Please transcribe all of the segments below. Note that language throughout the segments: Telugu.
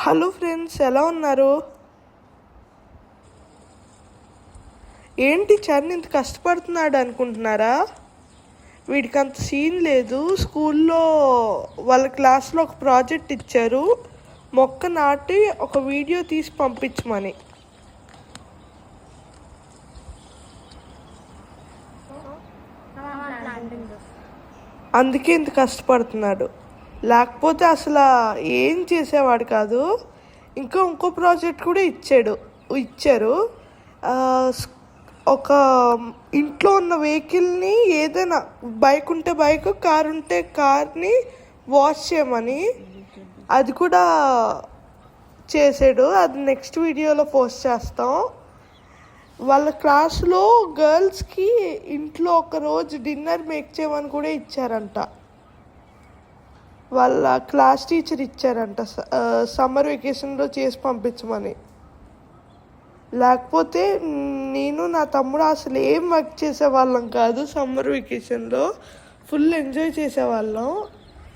హలో ఫ్రెండ్స్, ఎలా ఉన్నారు? ఏంటి చరణ్ ఇంత కష్టపడుతున్నాడు అనుకుంటున్నారా? వీడికి అంత సీన్ లేదు. స్కూల్లో వాళ్ళ క్లాస్లో ఒక ప్రాజెక్ట్ ఇచ్చారు, మొక్క నాటి ఒక వీడియో తీసి పంపించమని. అందుకే ఇంత కష్టపడుతున్నాడు, లేకపోతే అసలు ఏం చేసేవాడు కాదు. ఇంకో ప్రాజెక్ట్ కూడా ఇచ్చారు. ఒక ఇంట్లో ఉన్న వెహికల్ని, ఏదైనా బైక్ ఉంటే బైక్, కార్ ఉంటే కార్ని వాష్ చేయమని. అది కూడా చేసాడు. అది నెక్స్ట్ వీడియోలో పోస్ట్ చేస్తాం. వాళ్ళ క్లాస్లో గర్ల్స్కి ఇంట్లో ఒకరోజు డిన్నర్ మేక్ చేయమని కూడా ఇచ్చారంట. వాళ్ళ క్లాస్ టీచర్ ఇచ్చారంట, సమ్మర్ వెకేషన్లో చేసి పంపించమని. లేకపోతే నేను నా తమ్ముడు అసలు ఏం వర్క్ చేసేవాళ్ళం కాదు. సమ్మర్ వెకేషన్లో ఫుల్ ఎంజాయ్ చేసేవాళ్ళం.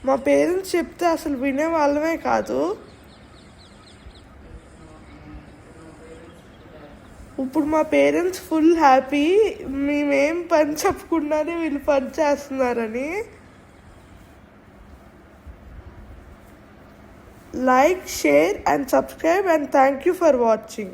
మా పేరెంట్స్ చెప్తే అసలు వినేవాళ్ళమే కాదు. ఇప్పుడు మా పేరెంట్స్ ఫుల్ హ్యాపీ, మేమేం పని చెప్పకుండానే వీళ్ళు పని చేస్తున్నారని. Like, share and subscribe, and thank you for watching.